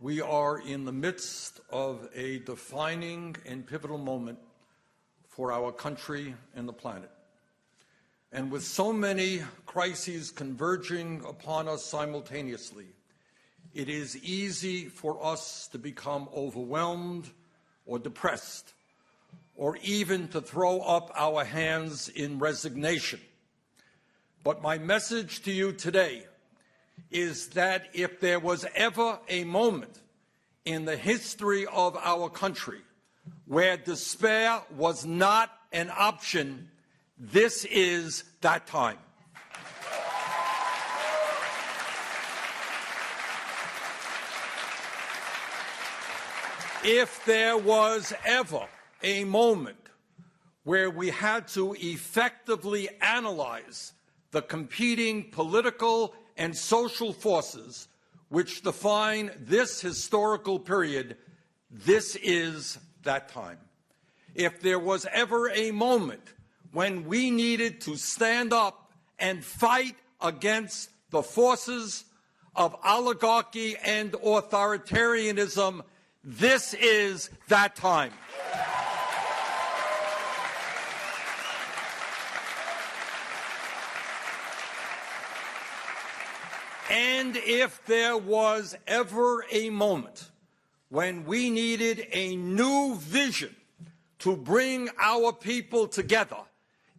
We are in the midst of a defining and pivotal moment for our country and the planet. And with so many crises converging upon us simultaneously, it is easy for us to become overwhelmed or depressed, or even to throw up our hands in resignation. But my message to you today is that if there was ever a moment in the history of our country where despair was not an option, this is that time. If there was ever a moment where we had to effectively analyze the competing political and social forces which define this historical period, this is that time. If there was ever a moment when we needed to stand up and fight against the forces of oligarchy and authoritarianism, this is that time. And if there was ever a moment when we needed a new vision to bring our people together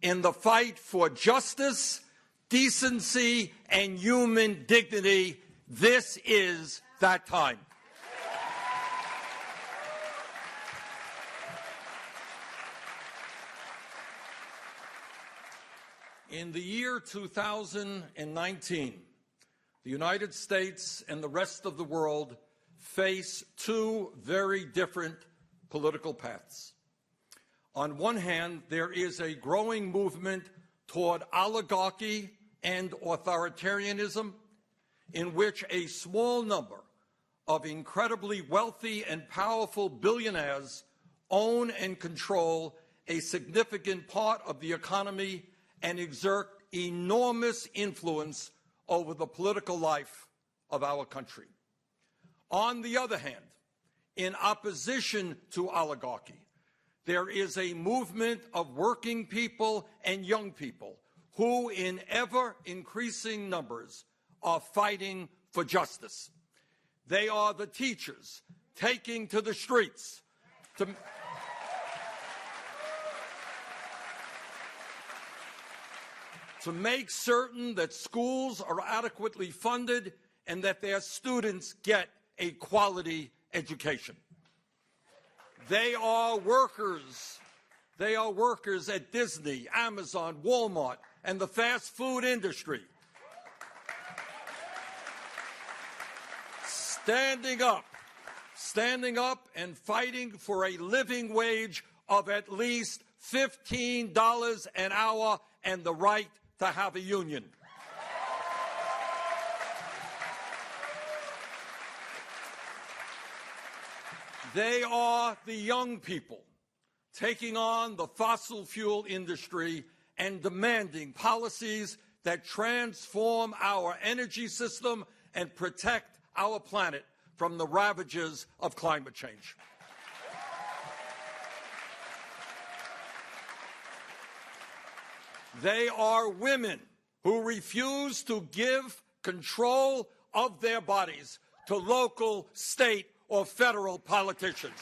in the fight for justice, decency, and human dignity, this is that time. In the year 2019, the United States and the rest of the world face two very different political paths. On one hand, there is a growing movement toward oligarchy and authoritarianism, in which a small number of incredibly wealthy and powerful billionaires own and control a significant part of the economy and exert enormous influence over the political life of our country. On the other hand, in opposition to oligarchy, there is a movement of working people and young people who, in ever-increasing numbers, are fighting for justice. They are the teachers taking to the streets to make certain that schools are adequately funded and that their students get a quality education. They are workers. They are workers at Disney, Amazon, Walmart, and the fast food industry. Standing up and fighting for a living wage of at least $15 an hour and the right to have a union. They are the young people taking on the fossil fuel industry and demanding policies that transform our energy system and protect our planet from the ravages of climate change. They are women who refuse to give control of their bodies to local, state, or federal politicians.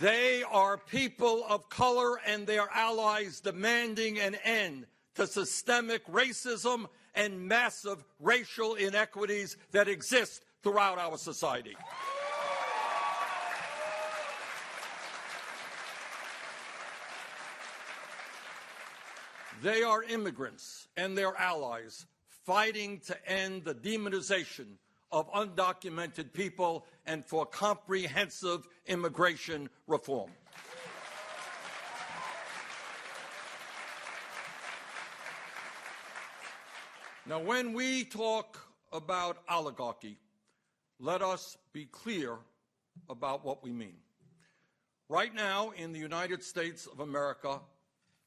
They are people of color and their allies demanding an end to systemic racism and massive racial inequities that exist throughout our society. They are immigrants and their allies fighting to end the demonization of undocumented people and for comprehensive immigration reform. Now, when we talk about oligarchy, let us be clear about what we mean. Right now, in the United States of America,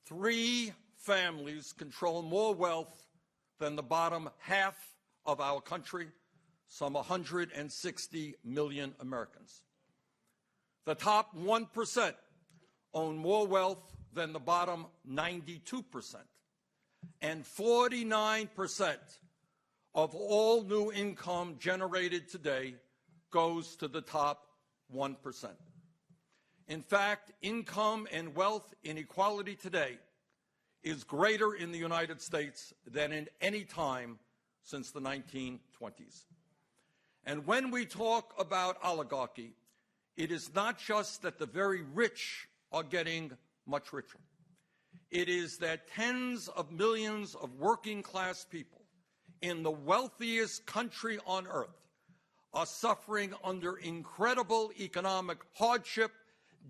3 families control more wealth than the bottom half of our country, some 160 million Americans. The top 1% own more wealth than the bottom 92%. And 49% of all new income generated today goes to the top 1%. In fact, income and wealth inequality today is greater in the United States than in any time since the 1920s. And when we talk about oligarchy, it is not just that the very rich are getting much richer. It is that tens of millions of working class people in the wealthiest country on earth are suffering under incredible economic hardship,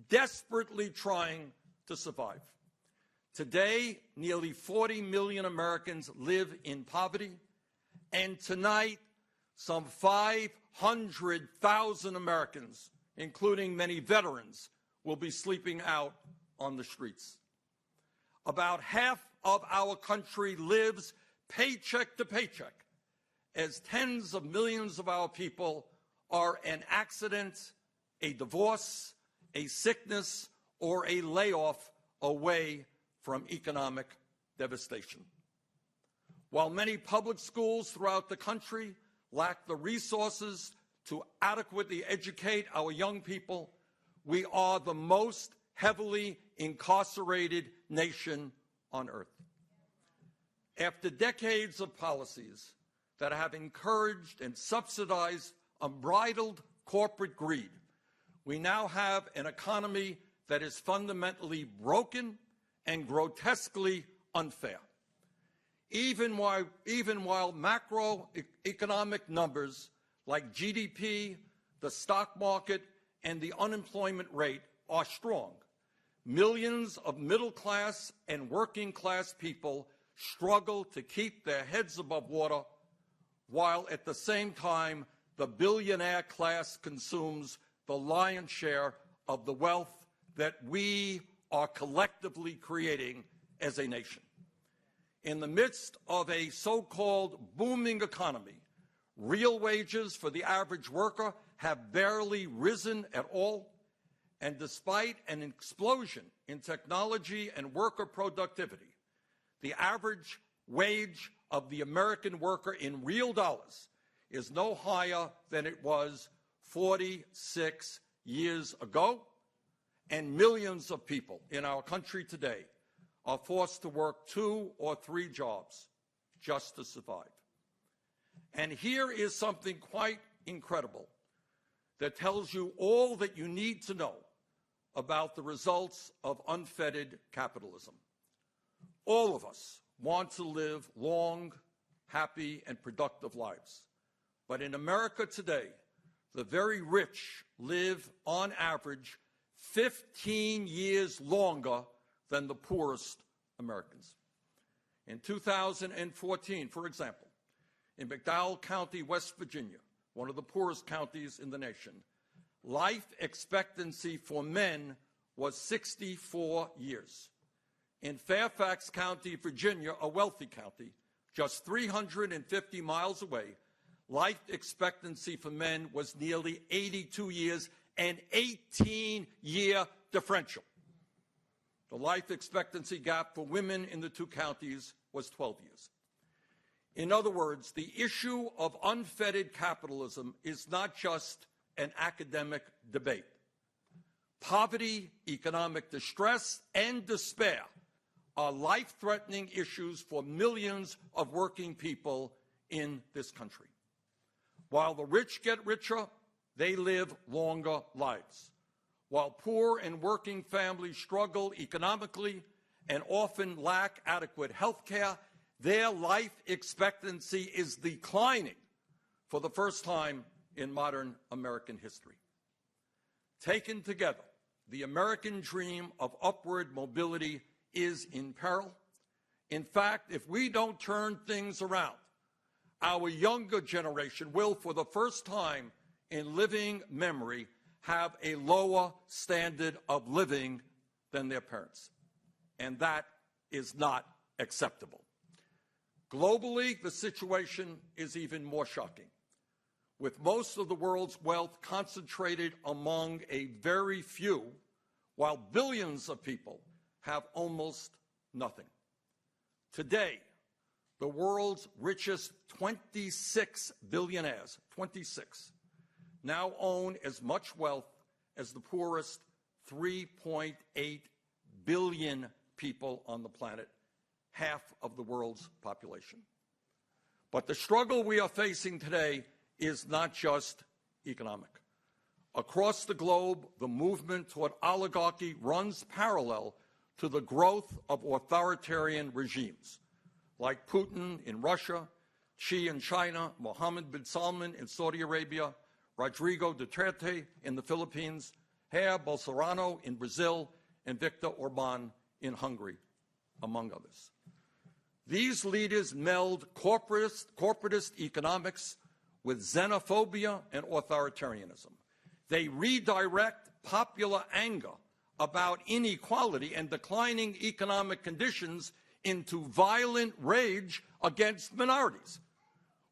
desperately trying to survive. Today, nearly 40 million Americans live in poverty, and tonight, some 500,000 Americans, including many veterans, will be sleeping out on the streets. About half of our country lives paycheck to paycheck, as tens of millions of our people are an accident, a divorce, a sickness, or a layoff away from economic devastation. While many public schools throughout the country lack the resources to adequately educate our young people, we are the most heavily incarcerated nation on earth. After decades of policies that have encouraged and subsidized unbridled corporate greed, we now have an economy that is fundamentally broken and grotesquely unfair. Even while macroeconomic numbers like GDP, the stock market, and the unemployment rate are strong, millions of middle-class and working-class people struggle to keep their heads above water, while at the same time the billionaire class consumes the lion's share of the wealth that we are collectively creating as a nation. In the midst of a so-called booming economy, real wages for the average worker have barely risen at all, and despite an explosion in technology and worker productivity, the average wage of the American worker in real dollars is no higher than it was 46 years ago, and millions of people in our country today are forced to work 2 or 3 jobs just to survive. And here is something quite incredible that tells you all that you need to know about the results of unfettered capitalism. All of us want to live long, happy, and productive lives. But in America today, the very rich live, on average, 15 years longer than the poorest Americans. In 2014, for example, in McDowell County, West Virginia, one of the poorest counties in the nation, life expectancy for men was 64 years. In Fairfax County, Virginia, a wealthy county, just 350 miles away, life expectancy for men was nearly 82 years, an 18-year differential. The life expectancy gap for women in the 2 counties was 12 years. In other words, the issue of unfettered capitalism is not just an academic debate. Poverty, economic distress, and despair are life-threatening issues for millions of working people in this country. While the rich get richer, they live longer lives. While poor and working families struggle economically and often lack adequate health care, their life expectancy is declining for the first time in modern American history. Taken together, the American dream of upward mobility is in peril. In fact, if we don't turn things around, our younger generation will, for the first time in living memory, have a lower standard of living than their parents. And that is not acceptable. Globally, the situation is even more shocking, with most of the world's wealth concentrated among a very few, while billions of people have almost nothing. Today, the world's richest 26 billionaires, 26, now own as much wealth as the poorest 3.8 billion people on the planet, half of the world's population. But the struggle we are facing today is not just economic. Across the globe, the movement toward oligarchy runs parallel to the growth of authoritarian regimes, like Putin in Russia, Xi in China, Mohammed bin Salman in Saudi Arabia, Rodrigo Duterte in the Philippines, Jair Bolsonaro in Brazil, and Viktor Orban in Hungary, among others. These leaders meld corporatist economics with xenophobia and authoritarianism. They redirect popular anger about inequality and declining economic conditions into violent rage against minorities,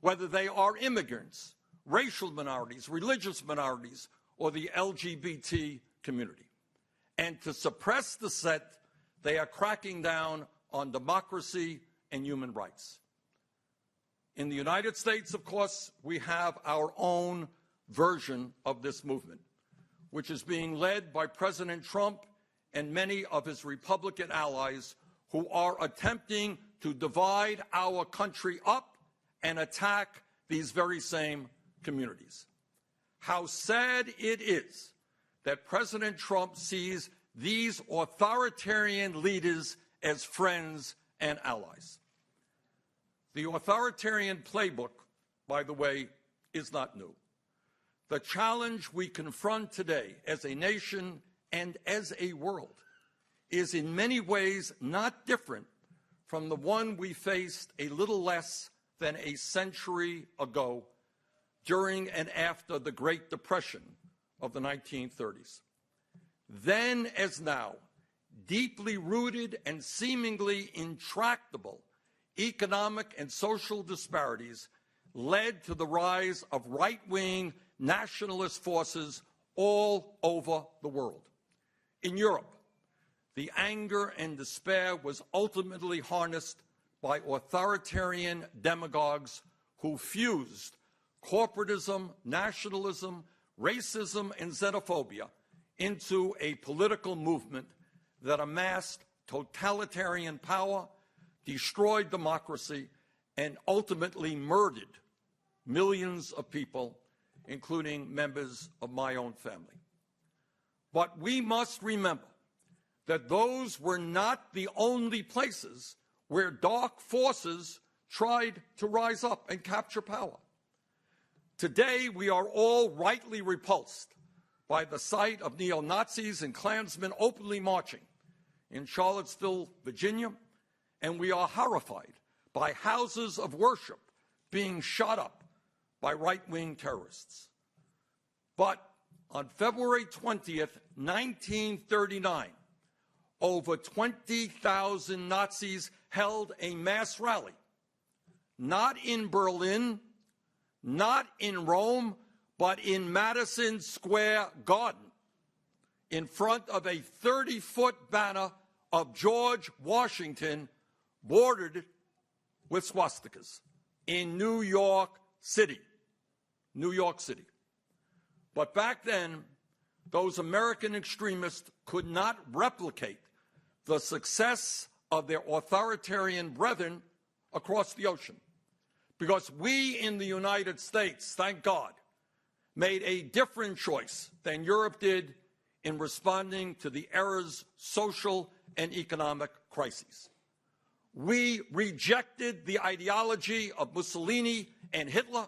whether they are immigrants, racial minorities, religious minorities, or the LGBT community. And to suppress dissent, they are cracking down on democracy and human rights. In the United States, of course, we have our own version of this movement, which is being led by President Trump and many of his Republican allies who are attempting to divide our country up and attack these very same communities. How sad it is that President Trump sees these authoritarian leaders as friends and allies. The authoritarian playbook, by the way, is not new. The challenge we confront today as a nation and as a world is in many ways not different from the one we faced a little less than a century ago during and after the Great Depression of the 1930s. Then as now, deeply rooted and seemingly intractable economic and social disparities led to the rise of right-wing nationalist forces all over the world. In Europe, the anger and despair was ultimately harnessed by authoritarian demagogues who fused corporatism, nationalism, racism, and xenophobia into a political movement that amassed totalitarian power, destroyed democracy, and ultimately murdered millions of people, including members of my own family. But we must remember that those were not the only places where dark forces tried to rise up and capture power. Today, we are all rightly repulsed by the sight of neo-Nazis and Klansmen openly marching in Charlottesville, Virginia, and we are horrified by houses of worship being shot up by right-wing terrorists. But on February 20th, 1939, over 20,000 Nazis held a mass rally, not in Berlin, not in Rome, but in Madison Square Garden, in front of a 30-foot banner of George Washington bordered with swastikas in New York City. New York City. But back then, those American extremists could not replicate the success of their authoritarian brethren across the ocean, because we in the United States, thank God, made a different choice than Europe did in responding to the era's social and economic crises. We rejected the ideology of Mussolini and Hitler,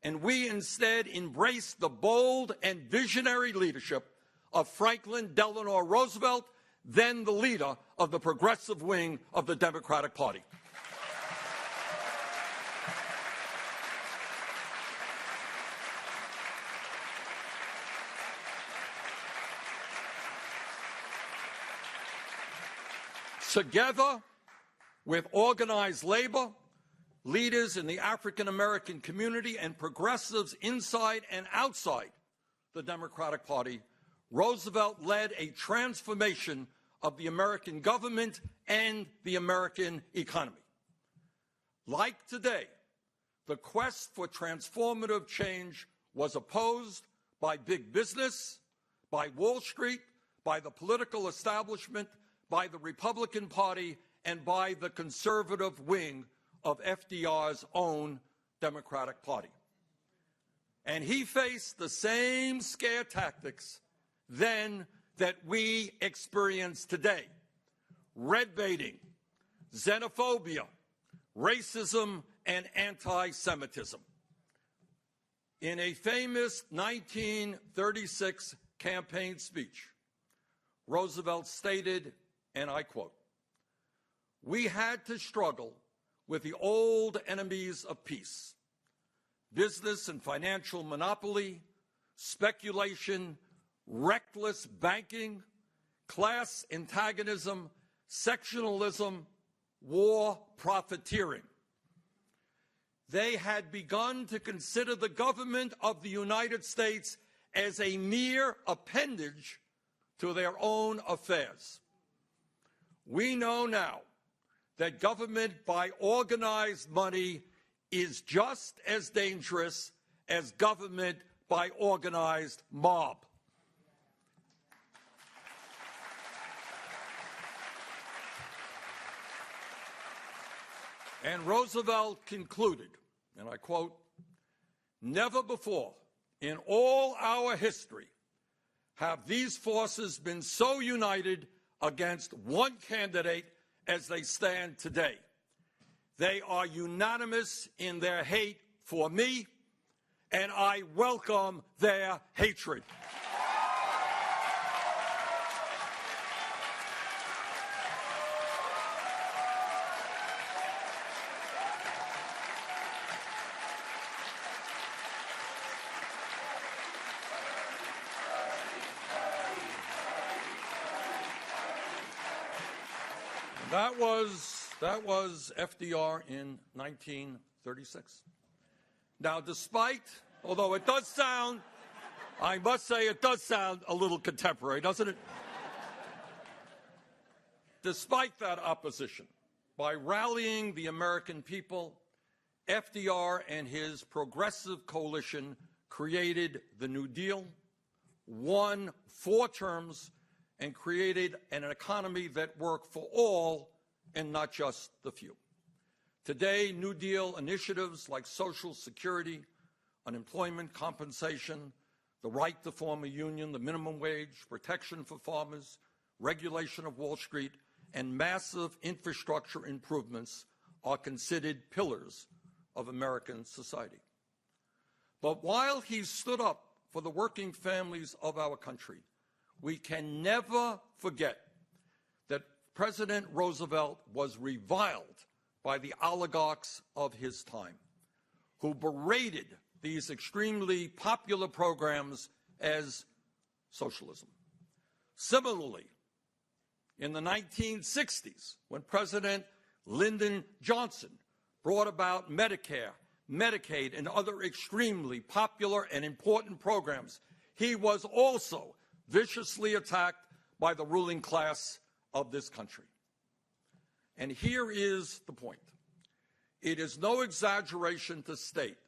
and we instead embraced the bold and visionary leadership of Franklin Delano Roosevelt, then the leader of the progressive wing of the Democratic Party. Together, with organized labor, leaders in the African American community, and progressives inside and outside the Democratic Party, Roosevelt led a transformation of the American government and the American economy. Like today, the quest for transformative change was opposed by big business, by Wall Street, by the political establishment, by the Republican Party, and by the conservative wing of FDR's own Democratic Party. And he faced the same scare tactics then that we experience today: red baiting, xenophobia, racism, and anti-Semitism. In a famous 1936 campaign speech, Roosevelt stated, and I quote, "We had to struggle with the old enemies of peace: business and financial monopoly, speculation, reckless banking, class antagonism, sectionalism, war profiteering." They had begun to consider the government of the United States as a mere appendage to their own affairs. We know now that government by organized money is just as dangerous as government by organized mob. And Roosevelt concluded, and I quote, "Never before in all our history have these forces been so united against one candidate as they stand today. They are unanimous in their hate for me, and I welcome their hatred." That was FDR in 1936. Now, although it does sound, I must say it does sound a little contemporary, doesn't it? Despite that opposition, by rallying the American people, FDR and his progressive coalition created the New Deal, won 4 terms, and created an economy that worked for all and not just the few. Today, New Deal initiatives like Social Security, unemployment compensation, the right to form a union, the minimum wage, protection for farmers, regulation of Wall Street, and massive infrastructure improvements are considered pillars of American society. But while he stood up for the working families of our country, we can never forget that President Roosevelt was reviled by the oligarchs of his time, who berated these extremely popular programs as socialism. Similarly, in the 1960s, when President Lyndon Johnson brought about Medicare, Medicaid, and other extremely popular and important programs, he was also viciously attacked by the ruling class of this country. And here is the point. It is no exaggeration to state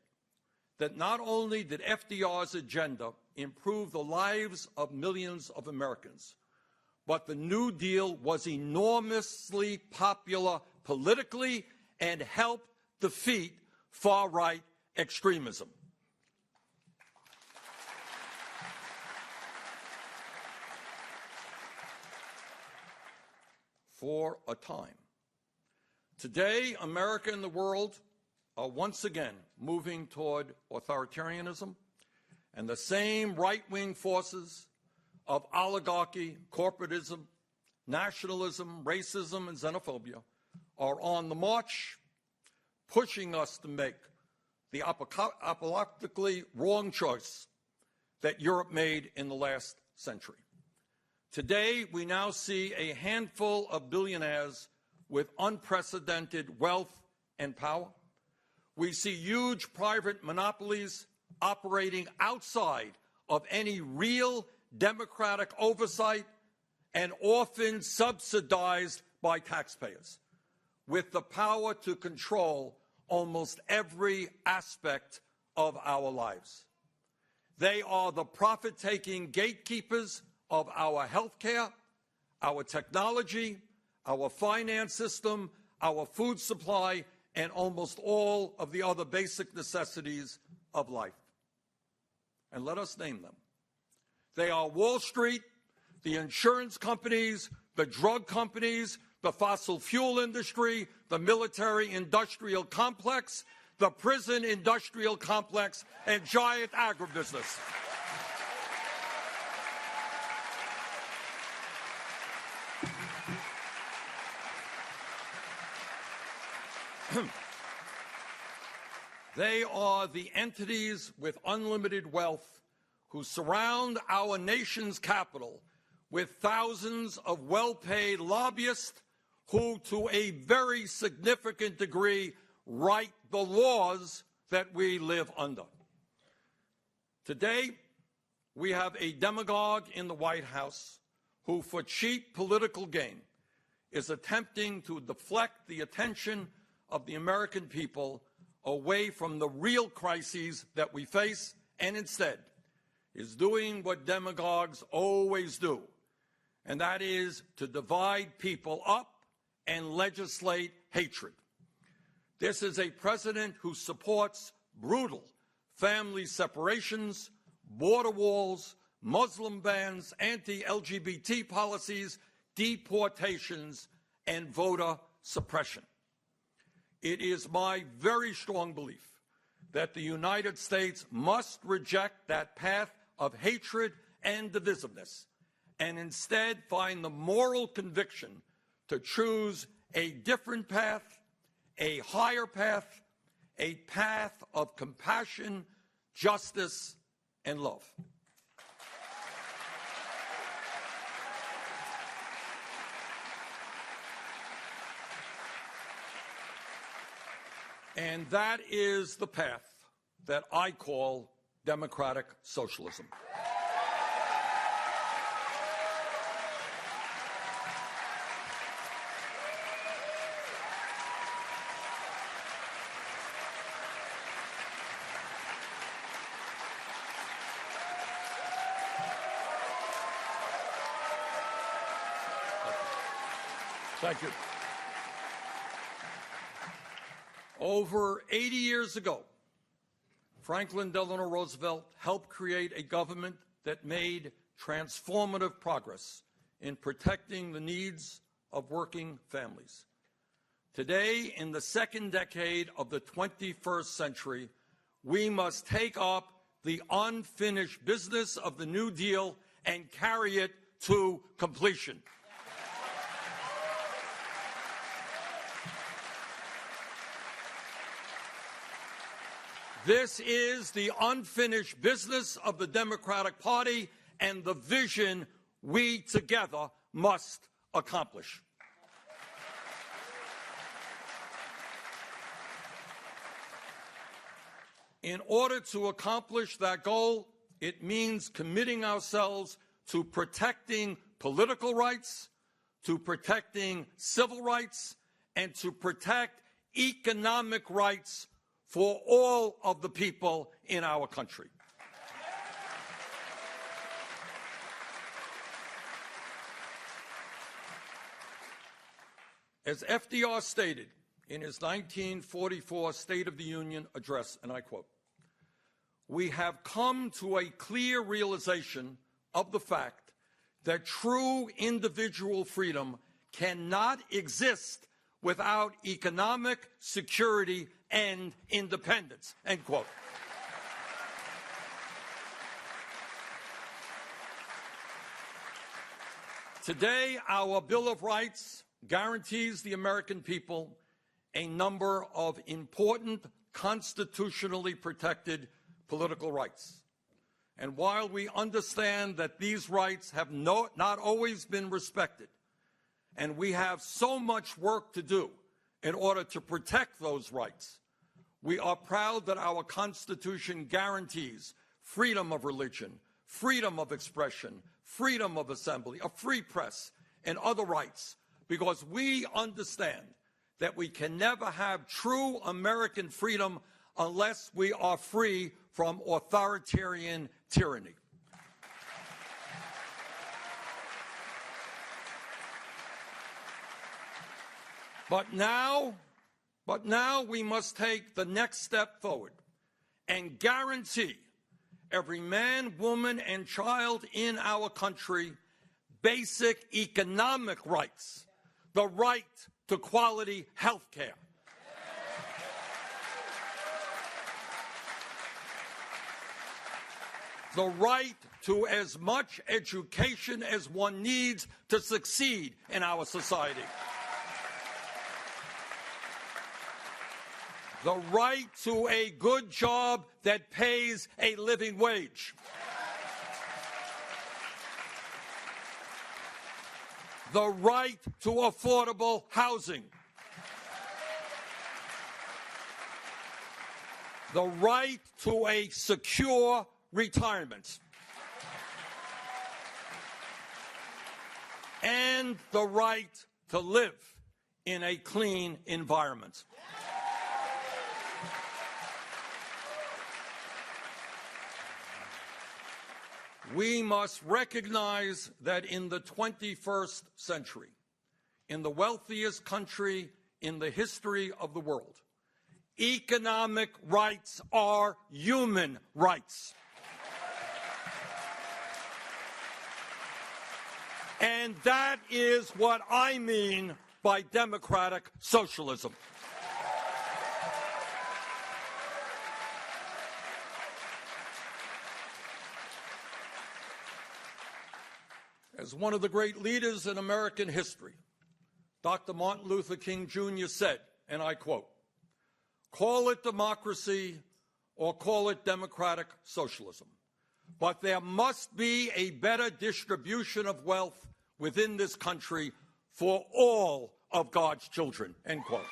that not only did FDR's agenda improve the lives of millions of Americans, but the New Deal was enormously popular politically and helped defeat far-right extremism. For a time. Today, America and the world are once again moving toward authoritarianism, and the same right-wing forces of oligarchy, corporatism, nationalism, racism, and xenophobia are on the march, pushing us to make the apocalyptically wrong choice that Europe made in the last century. Today, we now see a handful of billionaires with unprecedented wealth and power. We see huge private monopolies operating outside of any real democratic oversight and often subsidized by taxpayers, with the power to control almost every aspect of our lives. They are the profit-taking gatekeepers of our healthcare, our technology, our finance system, our food supply, and almost all of the other basic necessities of life. And let us name them. They are Wall Street, the insurance companies, the drug companies, the fossil fuel industry, the military-industrial complex, the prison-industrial complex, and giant agribusiness. They are the entities with unlimited wealth who surround our nation's capital with thousands of well-paid lobbyists who, to a very significant degree, write the laws that we live under. Today, we have a demagogue in the White House who, for cheap political gain, is attempting to deflect the attention of the American people away from the real crises that we face, and instead is doing what demagogues always do, and that is to divide people up and legislate hatred. This is a president who supports brutal family separations, border walls, Muslim bans, anti-LGBT policies, deportations, and voter suppression. It is my very strong belief that the United States must reject that path of hatred and divisiveness and instead find the moral conviction to choose a different path, a higher path, a path of compassion, justice, and love. And that is the path that I call democratic socialism. Thank you. Over 80 years ago, Franklin Delano Roosevelt helped create a government that made transformative progress in protecting the needs of working families. Today, in the second decade of the 21st century, we must take up the unfinished business of the New Deal and carry it to completion. This is the unfinished business of the Democratic Party and the vision we together must accomplish. In order to accomplish that goal, it means committing ourselves to protecting political rights, to protecting civil rights, and to protect economic rights for all of the people in our country. As FDR stated in his 1944 State of the Union address, and I quote, "We have come to a clear realization of the fact that true individual freedom cannot exist without economic security and independence," end quote. Today, our Bill of Rights guarantees the American people a number of important constitutionally protected political rights. And while we understand that these rights have not always been respected, and we have so much work to do in order to protect those rights. We are proud that our Constitution guarantees freedom of religion, freedom of expression, freedom of assembly, a free press, and other rights, because we understand that we can never have true American freedom unless we are free from authoritarian tyranny. But now we must take the next step forward and guarantee every man, woman, and child in our country basic economic rights, the right to quality health care, the right to as much education as one needs to succeed in our society, the right to a good job that pays a living wage, the right to affordable housing, the right to a secure retirement, and the right to live in a clean environment. We must recognize that in the 21st century, in the wealthiest country in the history of the world, economic rights are human rights. And that is what I mean by democratic socialism. As one of the great leaders in American history, Dr. Martin Luther King Jr. said, and I quote, "Call it democracy or call it democratic socialism, but there must be a better distribution of wealth within this country for all of God's children," end quote.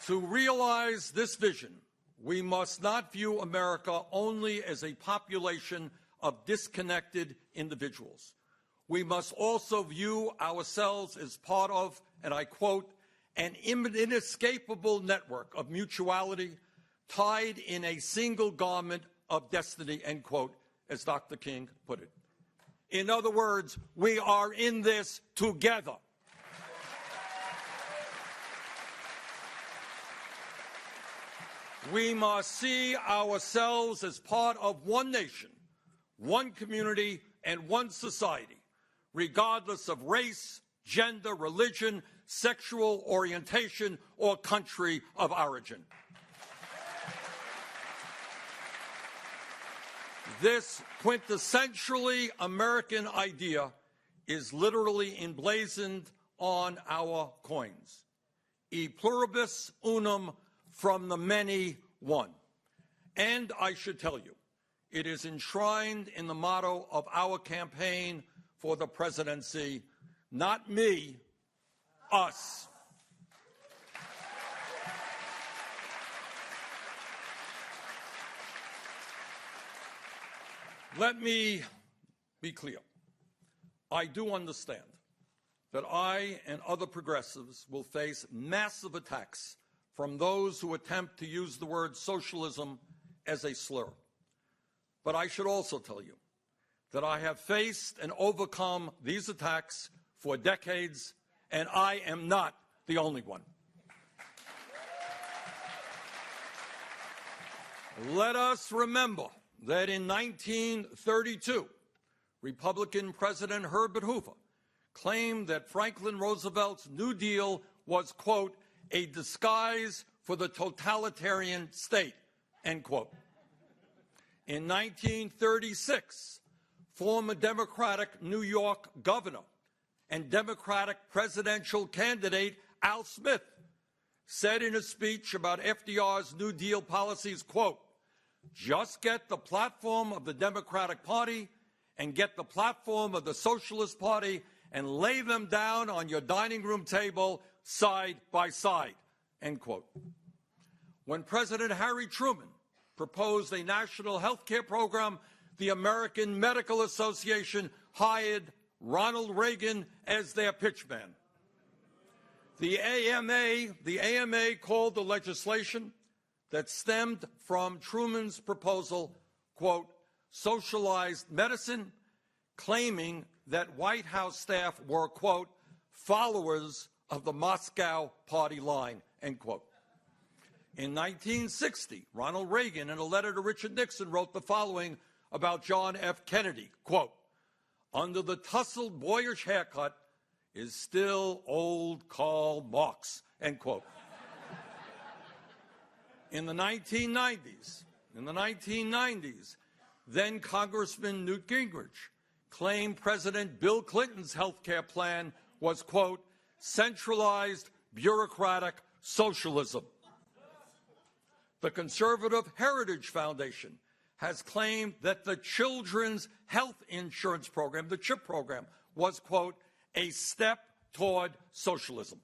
To realize this vision, we must not view America only as a population of disconnected individuals. We must also view ourselves as part of, and I quote, "an inescapable network of mutuality tied in a single garment of destiny," end quote, as Dr. King put it. In other words, we are in this together. We must see ourselves as part of one nation, one community, and one society, regardless of race, gender, religion, sexual orientation, or country of origin. This quintessentially American idea is literally emblazoned on our coins. E pluribus unum, from the many, one. And I should tell you, it is enshrined in the motto of our campaign for the presidency, not me, us. Let me be clear. I do understand that I and other progressives will face massive attacks from those who attempt to use the word socialism as a slur. But I should also tell you that I have faced and overcome these attacks for decades, and I am not the only one. Let us remember that in 1932, Republican President Herbert Hoover claimed that Franklin Roosevelt's New Deal was, quote, "a disguise for the totalitarian state," end quote. In 1936, former Democratic New York governor and Democratic presidential candidate Al Smith said in a speech about FDR's New Deal policies, quote, "Just get the platform of the Democratic Party and get the platform of the Socialist Party and lay them down on your dining room table side by side," end quote. When President Harry Truman proposed a national health care program, the American Medical Association hired Ronald Reagan as their pitchman. The AMA called the legislation that stemmed from Truman's proposal, quote, "socialized medicine," claiming that White House staff were, quote, "followers of the Moscow party line," end quote. In 1960, Ronald Reagan, in a letter to Richard Nixon, wrote the following about John F. Kennedy, quote, "Under the tousled, boyish haircut is still old Karl Marx," end quote. In the 1990s, then Congressman Newt Gingrich claimed President Bill Clinton's health care plan was, quote, "centralized, bureaucratic socialism." The Conservative Heritage Foundation has claimed that the Children's Health Insurance Program, the CHIP program, was, quote, "a step toward socialism."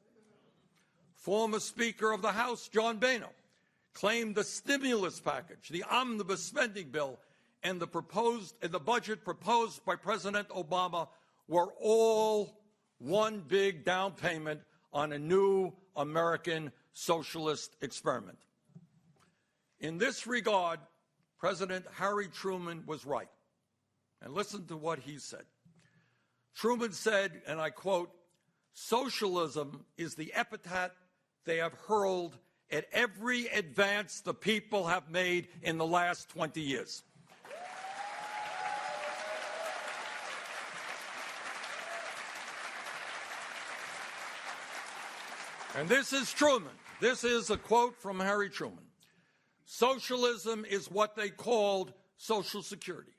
Former Speaker of the House, John Boehner, claimed the stimulus package, the omnibus spending bill, and the budget proposed by President Obama were all one big down payment on a new American socialist experiment. In this regard, President Harry Truman was right. And listen to what he said. Truman said, and I quote, "Socialism is the epithet they have hurled at every advance the people have made in the last 20 years. And this is Truman. This is a quote from Harry Truman. "Socialism is what they called Social Security.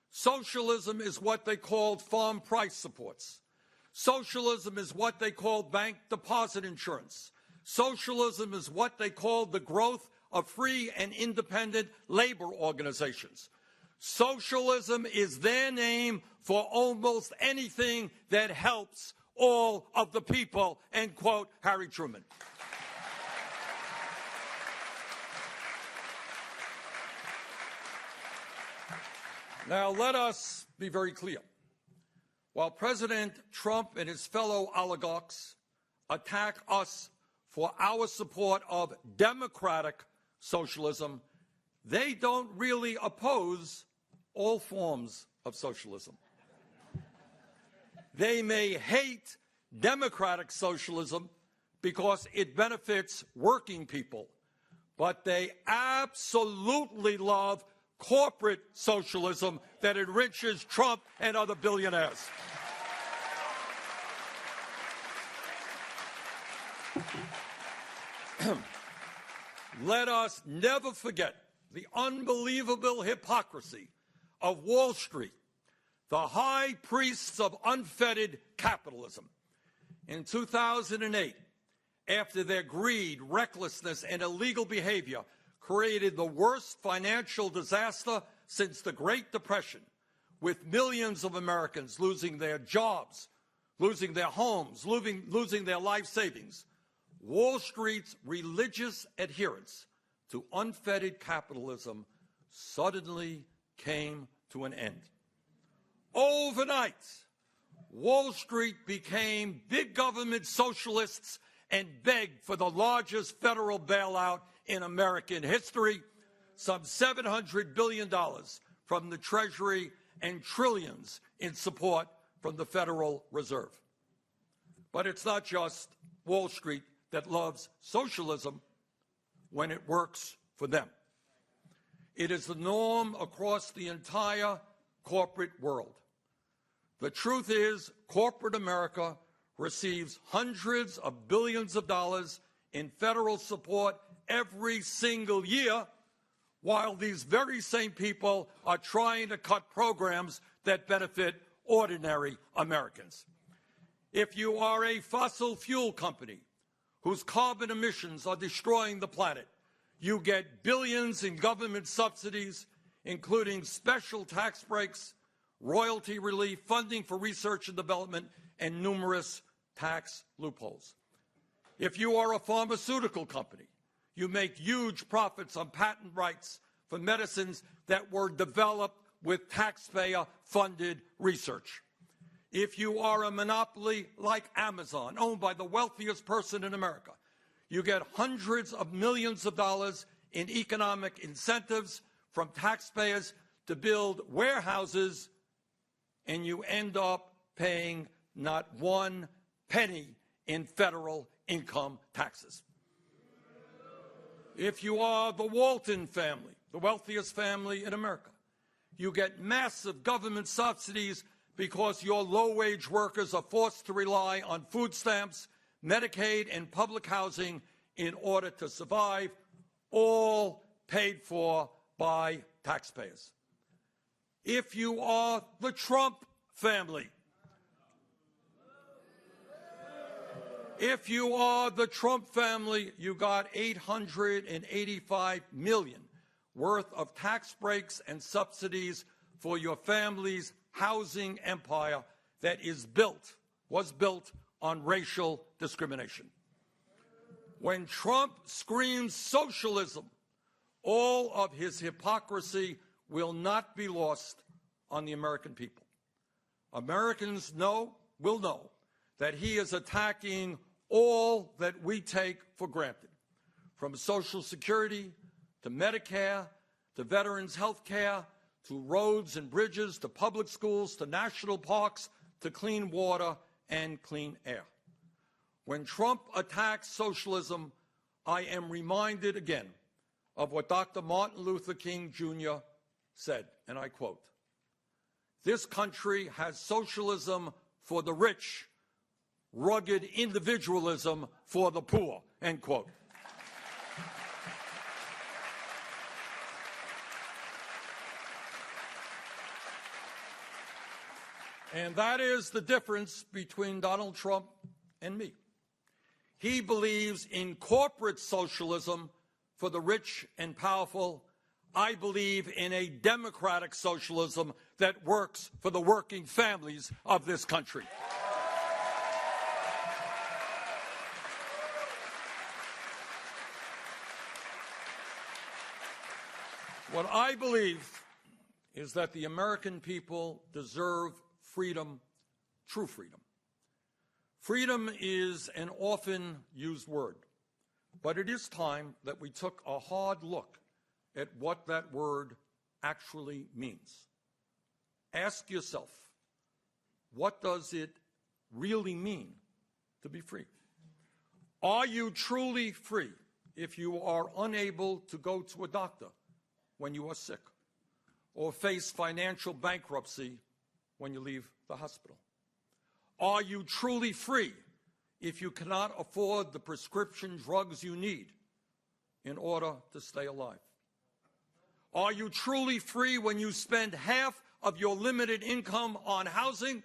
Socialism is what they called farm price supports. Socialism is what they called bank deposit insurance. Socialism is what they called the growth of free and independent labor organizations. Socialism is their name for almost anything that helps all of the people," end quote, Harry Truman. Now, let us be very clear. While President Trump and his fellow oligarchs attack us for our support of democratic socialism, they don't really oppose all forms of socialism. They may hate democratic socialism because it benefits working people, but they absolutely love corporate socialism that enriches Trump and other billionaires. Let us never forget the unbelievable hypocrisy of Wall Street, the high priests of unfettered capitalism. In 2008, after their greed, recklessness, and illegal behavior created the worst financial disaster since the Great Depression, with millions of Americans losing their jobs, losing their homes, losing their life savings, Wall Street's religious adherence to unfettered capitalism suddenly came to an end. Overnight, Wall Street became big government socialists and begged for the largest federal bailout in American history, some $700 billion from the Treasury and trillions in support from the Federal Reserve. But it's not just Wall Street that loves socialism when it works for them. It is the norm across the entire corporate world. The truth is, corporate America receives hundreds of billions of dollars in federal support every single year, while these very same people are trying to cut programs that benefit ordinary Americans. If you are a fossil fuel company whose carbon emissions are destroying the planet. You get billions in government subsidies, including special tax breaks, royalty relief, funding for research and development, and numerous tax loopholes. If you are a pharmaceutical company, you make huge profits on patent rights for medicines that were developed with taxpayer-funded research. If you are a monopoly like Amazon, owned by the wealthiest person in America, you get hundreds of millions of dollars in economic incentives from taxpayers to build warehouses, and you end up paying not one penny in federal income taxes. If you are the Walton family, the wealthiest family in America, you get massive government subsidies because your low-wage workers are forced to rely on food stamps, Medicaid, and public housing in order to survive, all paid for by taxpayers. If you are the Trump family, you got $885 million worth of tax breaks and subsidies for your family's housing empire that was built on racial discrimination. When Trump screams socialism, all of his hypocrisy will not be lost on the American people. Americans will know that he is attacking all that we take for granted, from Social Security to Medicare to veterans' health care to roads and bridges to public schools to national parks to clean water and clean air. When Trump attacks socialism, I am reminded again of what Dr. Martin Luther King Jr. said, and I quote, "This country has socialism for the rich, rugged individualism for the poor," end quote. And that is the difference between Donald Trump and me. He believes in corporate socialism for the rich and powerful. I believe in a democratic socialism that works for the working families of this country. What I believe is that the American people deserve freedom, true freedom. Freedom is an often used word, but it is time that we took a hard look at what that word actually means. Ask yourself, what does it really mean to be free? Are you truly free if you are unable to go to a doctor when you are sick, or face financial bankruptcy when you leave the hospital? Are you truly free if you cannot afford the prescription drugs you need in order to stay alive? Are you truly free when you spend half of your limited income on housing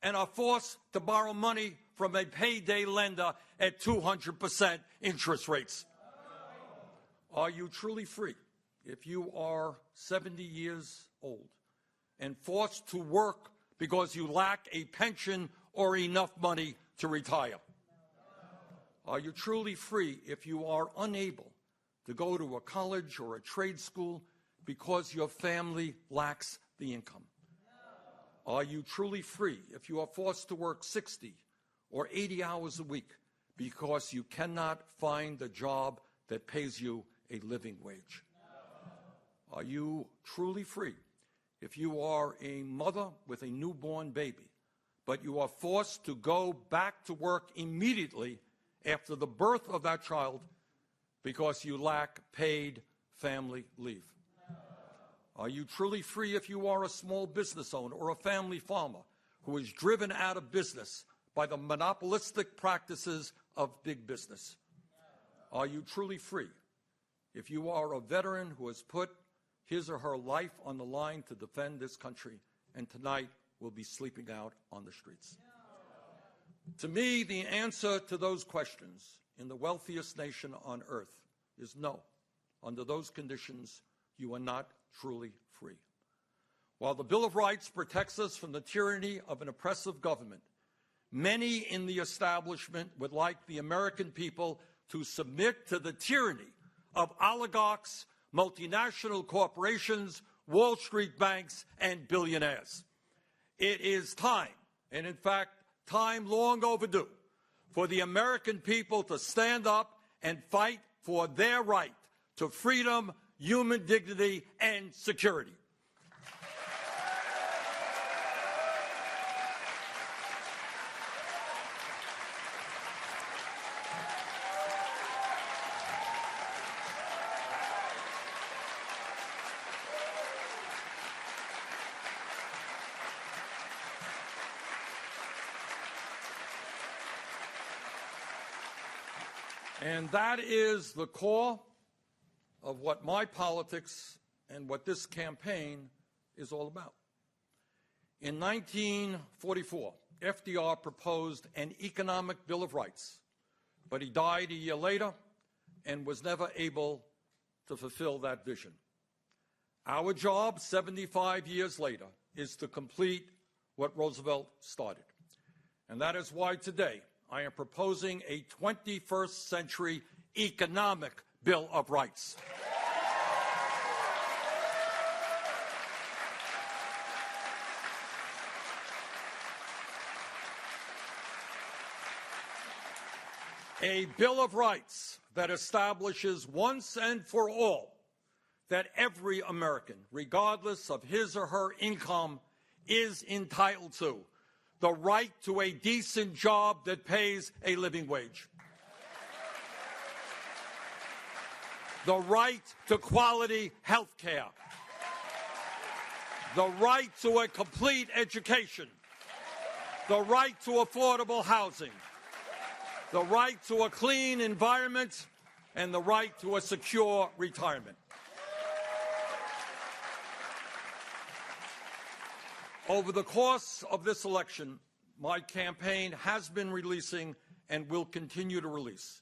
and are forced to borrow money from a payday lender at 200% interest rates? Are you truly free if you are 70 years old and forced to work because you lack a pension or enough money to retire? Are you truly free if you are unable to go to a college or a trade school because your family lacks the income? Are you truly free if you are forced to work 60 or 80 hours a week because you cannot find a job that pays you a living wage? Are you truly free if you are a mother with a newborn baby, but you are forced to go back to work immediately after the birth of that child because you lack paid family leave? Are you truly free if you are a small business owner or a family farmer who is driven out of business by the monopolistic practices of big business? Are you truly free if you are a veteran who has put his or her life on the line to defend this country and tonight will be sleeping out on the streets? To me, the answer to those questions in the wealthiest nation on earth is no. Under those conditions, you are not truly free. While the Bill of Rights protects us from the tyranny of an oppressive government, many in the establishment would like the American people to submit to the tyranny of oligarchs, multinational corporations, Wall Street banks, and billionaires. It is time, and in fact, time long overdue, for the American people to stand up and fight for their right to freedom, human dignity, and security. And that is the core of what my politics and what this campaign is all about. In 1944, FDR proposed an economic Bill of Rights, but he died a year later and was never able to fulfill that vision. Our job, 75 years later, is to complete what Roosevelt started. And that is why today I am proposing a 21st century economic Bill of Rights. A Bill of Rights that establishes once and for all that every American, regardless of his or her income, is entitled to the right to a decent job that pays a living wage, the right to quality health care, the right to a complete education, the right to affordable housing, the right to a clean environment, and the right to a secure retirement. Over the course of this election, my campaign has been releasing and will continue to release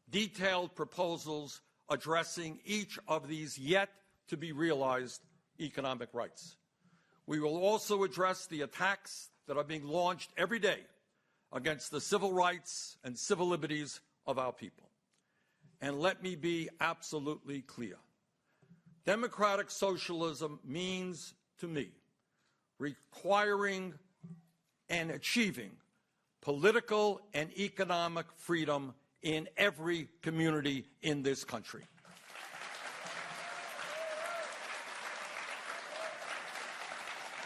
detailed proposals addressing each of these yet-to-be-realized economic rights. We will also address the attacks that are being launched every day against the civil rights and civil liberties of our people. And let me be absolutely clear. Democratic socialism means, to me, requiring and achieving political and economic freedom in every community in this country.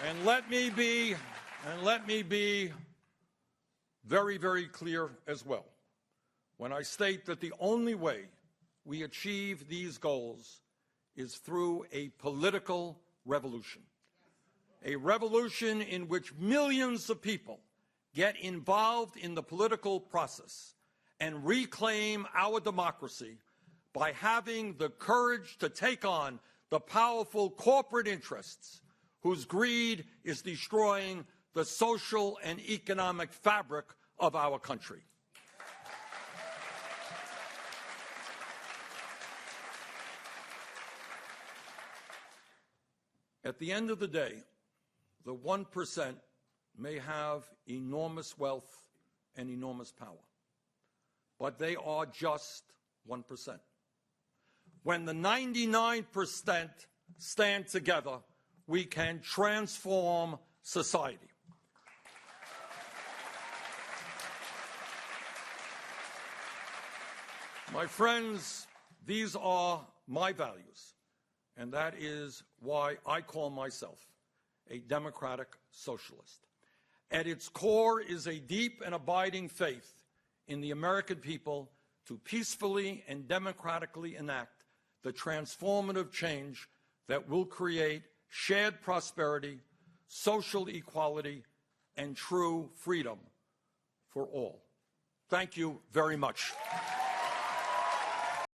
And let me be very, very clear as well when I state that the only way we achieve these goals is through a political revolution. A revolution in which millions of people get involved in the political process and reclaim our democracy by having the courage to take on the powerful corporate interests whose greed is destroying the social and economic fabric of our country. At the end of the day, the 1% may have enormous wealth and enormous power, but they are just 1%. When the 99% stand together, we can transform society. My friends, these are my values, and that is why I call myself a democratic socialist. At its core is a deep and abiding faith in the American people to peacefully and democratically enact the transformative change that will create shared prosperity, social equality, and true freedom for all. Thank you very much.